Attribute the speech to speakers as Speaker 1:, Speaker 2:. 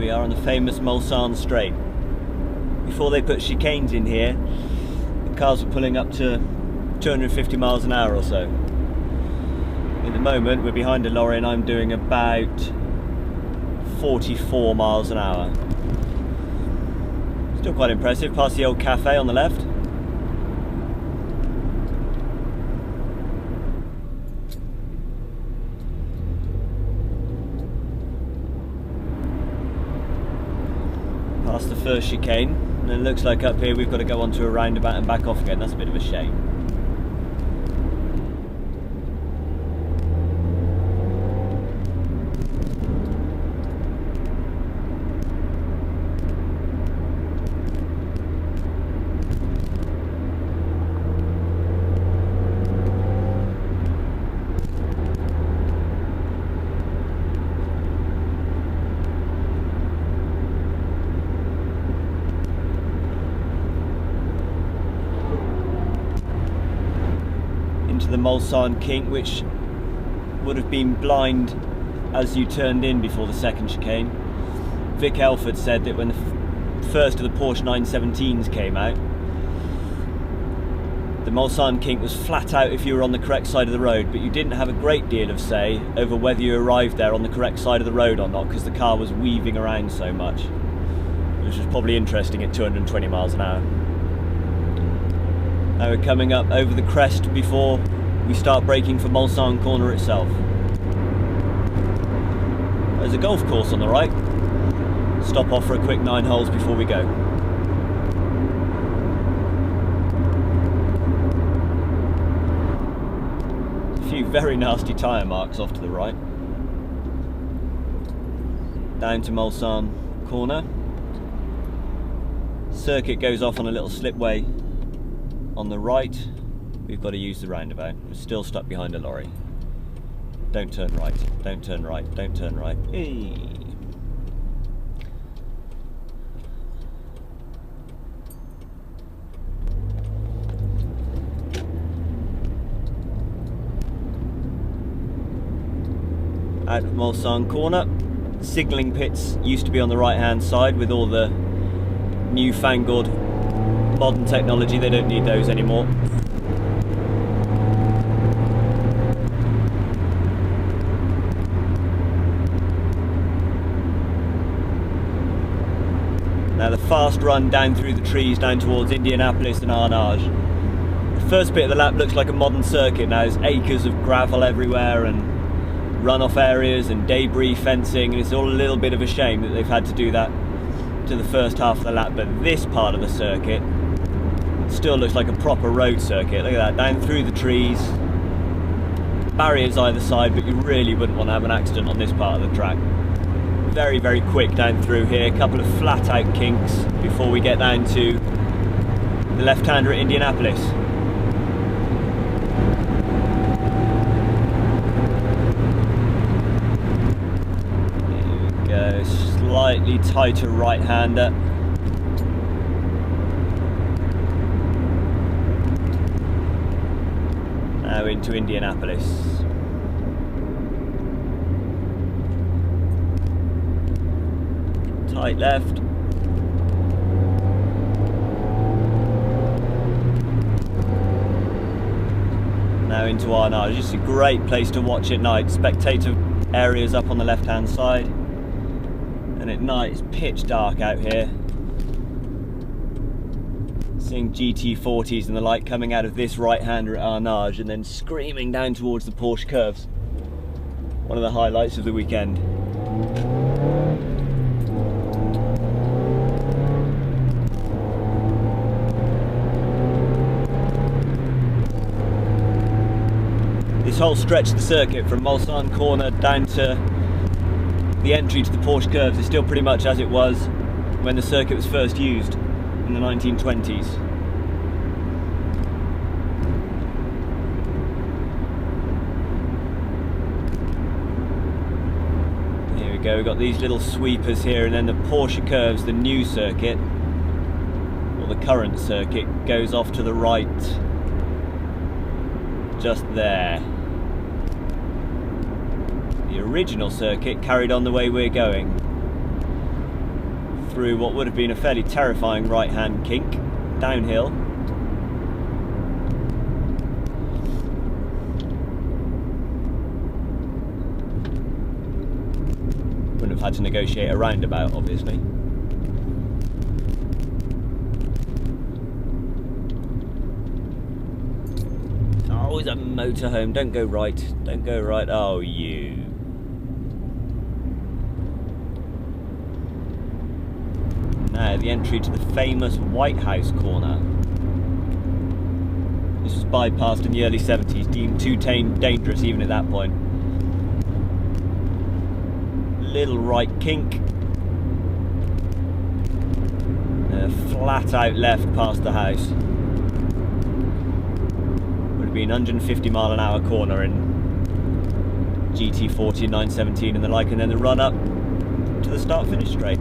Speaker 1: we are on the famous Mulsanne straight. Before they put chicanes in here, the cars were pulling up to 250 miles an hour or so. At the moment we're behind a lorry and I'm doing about 44 miles an hour. Still quite impressive, past the old cafe on the left. Past the first chicane, and it looks like up here we've got to go onto a roundabout and back off again. That's a bit of a shame. Into the Mulsanne kink, which would have been blind as you turned in before the second chicane. Vic Elford said that when the first of the Porsche 917s came out, the Mulsanne kink was flat out if you were on the correct side of the road, but you didn't have a great deal of say over whether you arrived there on the correct side of the road or not, because the car was weaving around so much, which was probably interesting at 220 miles an hour. Now we're coming up over the crest before we start braking for Mulsanne corner itself. There's a golf course on the right. Stop off for a quick 9 holes before we go. A few very nasty tyre marks off to the right. Down to Mulsanne corner. Circuit goes off on a little slipway on the right. We've got to use the roundabout. We're still stuck behind a lorry. Don't turn right, don't turn right, don't turn right. Hey. Out of Mulsanne corner. Signalling pits used to be on the right hand side. With all the newfangled modern technology, they don't need those anymore. Now the fast run down through the trees down towards Indianapolis and Arnage. The first bit of the lap looks like a modern circuit now. There's acres of gravel everywhere and runoff areas and debris fencing, and it's all a little bit of a shame that they've had to do that to the first half of the lap. But this part of the circuit still looks like a proper road circuit. Look at that, down through the trees, barriers either side, but you really wouldn't want to have an accident on this part of the track. Very, very quick down through here, a couple of flat out kinks before we get down to the left-hander at Indianapolis. Here we go, slightly tighter right-hander. Now into Indianapolis. Tight left. Now into Arnage. Just a great place to watch at night. Spectator areas up on the left hand side, and at night it's pitch dark out here. Seeing GT40s and the like coming out of this right hander at Arnage and then screaming down towards the Porsche curves. One of the highlights of the weekend. This whole stretch of the circuit from Mulsanne corner down to the entry to the Porsche curves is still pretty much as it was when the circuit was first used in the 1920s. Here we go, we've got these little sweepers here, and then the Porsche curves, the new circuit, or the current circuit, goes off to the right, just there. The original circuit carried on the way we're going. through what would have been a fairly terrifying right-hand kink, downhill. Wouldn't have had to negotiate a roundabout, obviously. Oh, it's a motorhome. Don't go right. Don't go right. Oh, you. Now, the entry to the famous White House corner. This was bypassed in the early 70s, deemed too dangerous even at that point. Little right kink. Flat out left past the house. Would have been 150-mile-an-hour corner in GT40 and 917 and the like, and then the run up to the start-finish straight.